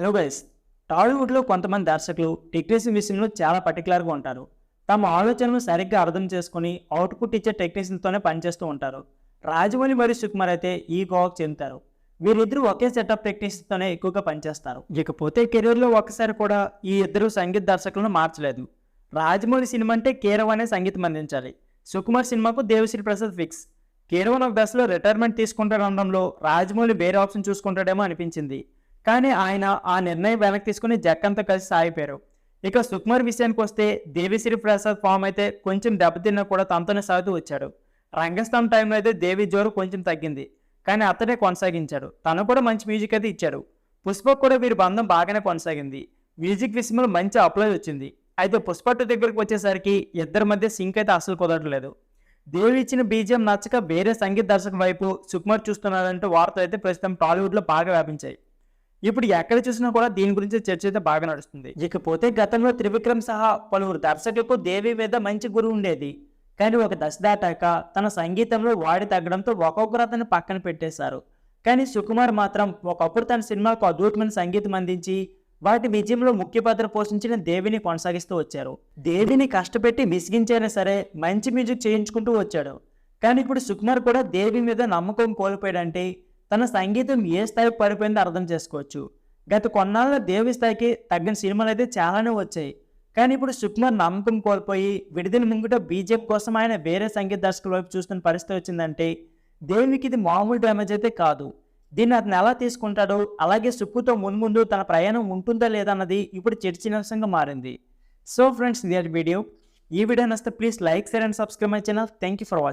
Hello guys, టాలీవుడ్లో కొంతమంది దర్శకులు టెక్నీషియన్ విషయంలో చాలా పర్టికులర్గా ఉంటారు. తమ ఆలోచనలు సరిగ్గా అర్థం చేసుకుని అవుట్పుట్ ఇచ్చే టెక్నీషియన్తోనే పనిచేస్తూ ఉంటారు. రాజమౌళి మరియు సుకుమార్ అయితే ఈ కోవకు చెందుతారు. వీరిద్దరూ ఒకే సెటప్ టెక్నీషియన్తోనే ఎక్కువగా పనిచేస్తారు. ఇకపోతే కెరీర్లో ఒక్కసారి కూడా ఈ ఇద్దరు సంగీత దర్శకులను మార్చలేదు. రాజమౌళి సినిమా అంటే కీరవ్ అనే సంగీతం అందించాలి. సుకుమార్ సినిమాకు దేవిశ్రీ ప్రసాద్ ఫిక్స్. కీరవ్ ఒక దశలో రిటైర్మెంట్ తీసుకుంటాడనడంలో రాజమౌళి వేరే ఆప్షన్ చూసుకుంటాడేమో అనిపించింది. కానీ ఆయన ఆ నిర్ణయం వెనక్కి తీసుకుని జక్కంతో కలిసి సాగిపోయారు. ఇక సుకుమార్ విషయానికి వస్తే దేవిశ్రీ ప్రసాద్ ఫామ్ అయితే కొంచెం దెబ్బతిన్నా కూడా తనతోనే సాగుతూ వచ్చాడు. రంగస్థలం టైంలో అయితే దేవి జోరు కొంచెం తగ్గింది, కానీ అతనే కొనసాగించాడు. తను కూడా మంచి మ్యూజిక్ అయితే ఇచ్చాడు. పుష్పకు కూడా వీరి బంధం బాగానే కొనసాగింది. మ్యూజిక్ విషయంలో మంచి అప్లైజ్ వచ్చింది. అయితే పుష్ప 2 దగ్గరికి వచ్చేసరికి ఇద్దరి మధ్య సింక్ అయితే అసలు కుదరట్లేదు. దేవి ఇచ్చిన బీజిఎం నచ్చక వేరే సంగీత దర్శకం వైపు సుకుమార్ చూస్తున్నాడంటూ వార్తలు అయితే ప్రస్తుతం టాలీవుడ్లో బాగా వ్యాపించాయి. ఇప్పుడు ఎక్కడ చూసినా కూడా దీని గురించి చర్చ అయితే బాగా నడుస్తుంది. ఇకపోతే గతంలో త్రివిక్రమ్ సహా పలువురు దర్శకులకు దేవి మీద మంచి గురువు ఉండేది. కానీ ఒక దశ దాటాక తన సంగీతంలో వాడి తగ్గడంతో ఒక్కొక్కరు అతన్ని పక్కన పెట్టేశారు. కానీ సుకుమార్ మాత్రం ఒకప్పుడు తన సినిమాకు అద్భుతమైన సంగీతం అందించి వాటి విజయంలో ముఖ్య పాత్ర పోషించిన దేవిని కొనసాగిస్తూ వచ్చారు. దేవిని కష్టపెట్టి విసిగించైనా సరే మంచి మ్యూజిక్ చేయించుకుంటూ వచ్చాడు. కానీ ఇప్పుడు సుకుమార్ కూడా దేవి మీద నమ్మకం కోల్పోయాడంటే తన సంగీతం ఏ స్థాయికి పడిపోయిందో అర్థం చేసుకోవచ్చు. గత కొన్నాళ్ళ దేవి స్థాయికి తగ్గిన సినిమాలు అయితే చాలానే వచ్చాయి. కానీ ఇప్పుడు సుకుమార్ నమ్మకం కోల్పోయి విడుదల ముంగిట బీజేపీ కోసం ఆయన వేరే సంగీత దర్శకుల వైపు చూస్తున్న పరిస్థితి వచ్చిందంటే దేవికి ఇది మామూలు డ్యామేజ్ అయితే కాదు. దీన్ని అతను ఎలా తీసుకుంటాడో, అలాగే సుక్కుతో మున్ముందు తన ప్రయాణం ఉంటుందా లేదా అన్నది ఇప్పుడు చర్చనీయాంశంగా మారింది. సో ఫ్రెండ్స్, ఇది వీడియో. ఈ వీడియో నచ్చితే please like, share and subscribe my channel. Thank you for watching.